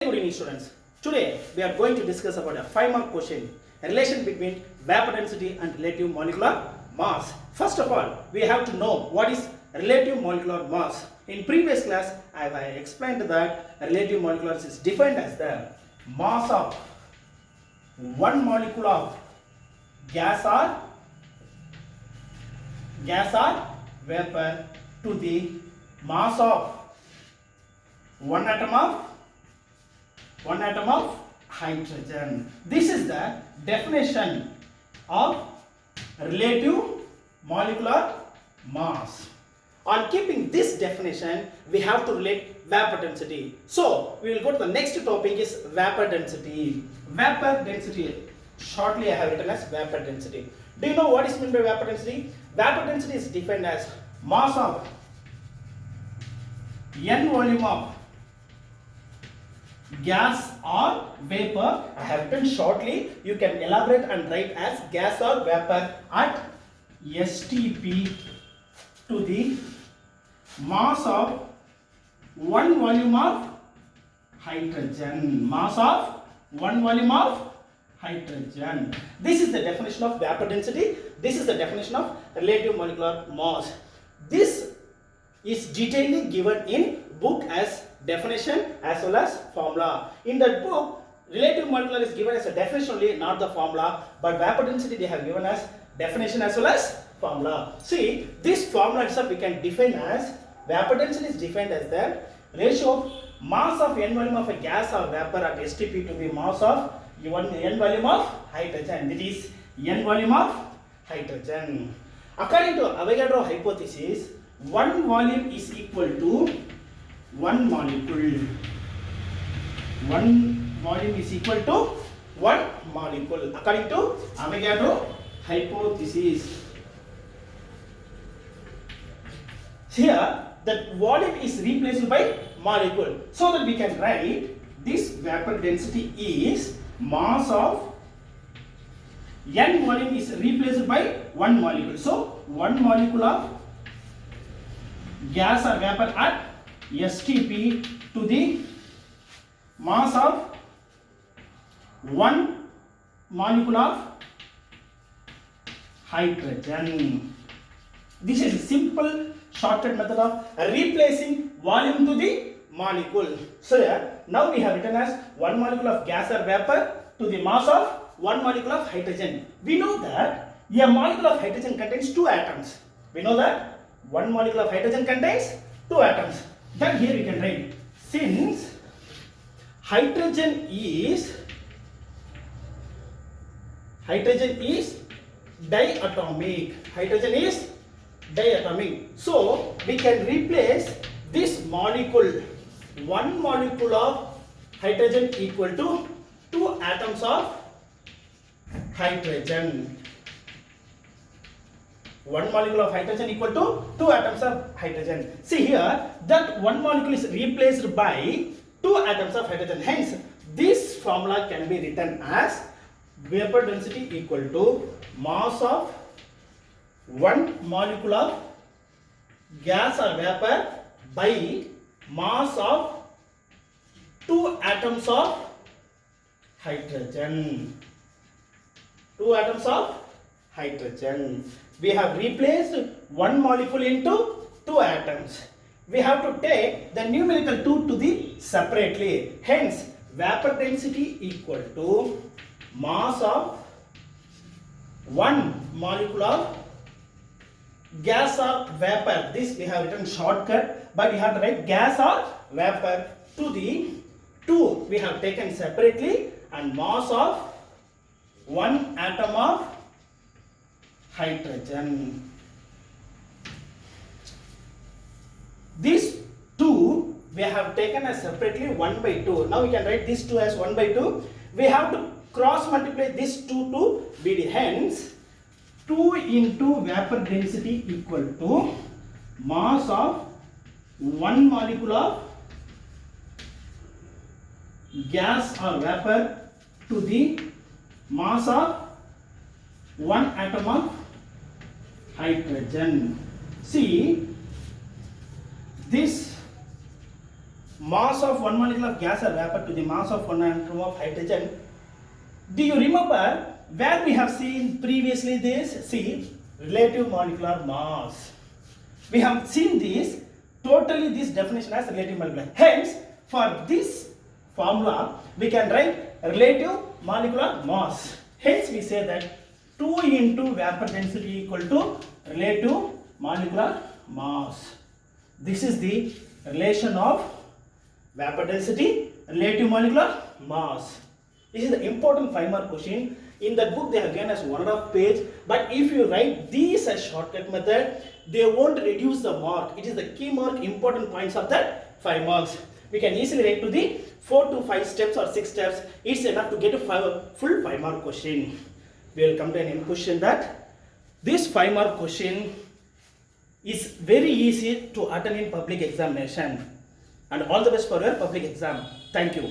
Good evening, students. Today we are going to discuss about a 5-mark question, a relation between vapor density and relative molecular mass. First of all, we have to know what is relative molecular mass. In previous class, I have explained that relative molecular mass is defined as the mass of one molecule of gas or vapor to the mass of one atom of hydrogen. This is the definition of relative molecular mass. On keeping this definition, we have to relate vapor density. So we will go to the next topic is vapor density. Vapor density, shortly I have written as vapor density. Do you know what is meant by vapor density? Vapor density is defined as mass of n volume of gas or vapor. I have written shortly. You can elaborate and write as gas or vapor at STP to the mass of one volume of hydrogen. Mass of one volume of hydrogen. This is the definition of vapor density. This is the definition of relative molecular mass. This is detailedly given in book as definition as well as formula. In that book, relative molecular is given as a definition only, not the formula, but vapor density they have given as definition as well as formula. See, this formula itself we can define as vapor density is defined as the ratio of mass of n volume of a gas or vapor at STP to the mass of n volume of hydrogen. That is n volume of hydrogen. According to Avogadro hypothesis, one volume is equal to one molecule. One volume is equal to one molecule according to Avogadro hypothesis. Here that volume is replaced by molecule, so that we can write this vapor density is mass of n volume is replaced by one molecule. So one molecule of gas or vapor at STP to the mass of one molecule of hydrogen. This is a simple shortcut method of replacing volume to the molecule. So here now we have written as one molecule of gas or vapor to the mass of one molecule of hydrogen. We know that a molecule of hydrogen contains two atoms. We know that one molecule of hydrogen contains two atoms. Then here we can write, since hydrogen is diatomic. Hydrogen is diatomic. So we can replace this molecule. One molecule of hydrogen equal to two atoms of hydrogen. One molecule of hydrogen equal to two atoms of hydrogen. See here that one molecule is replaced by two atoms of hydrogen. Hence this formula can be written as vapor density equal to mass of one molecule of gas or vapor by mass of two atoms of hydrogen. Two atoms of hydrogen. We have replaced one molecule into two atoms. We have to take the numerical 2 to the separately. Hence, vapor density equal to mass of one molecule of gas or vapor. This we have written shortcut, but we have to write gas or vapor to the 2 we have taken separately, and mass of one atom of hydrogen. These two we have taken as separately 1 by 2. Now we can write this 2 as 1 by 2. We have to cross multiply this 2 to BD. Hence 2 into vapor density equal to mass of one molecule of gas or vapor to the mass of one atom of hydrogen. See, this mass of one molecule of gas or vapor to the mass of one atom of hydrogen. Do you remember where we have seen previously this? See, relative molecular mass. We have seen this, totally this definition as relative molecular. Hence, for this formula, we can write relative molecular mass. Hence, we say that 2 into vapor density equal to relative molecular mass. This is the relation of vapor density, relative molecular mass. This is the important 5-mark question. In the book they have given us 1.5 page, but if you write these as shortcut method, they won't reduce the mark. It is the key mark, important points of that 5 marks. We can easily write to the 4 to 5 steps or 6 steps. It's enough to get a full 5-mark question. We will come to an end question that this 5-mark question is very easy to attend in public examination. And all the best for your public exam. Thank you.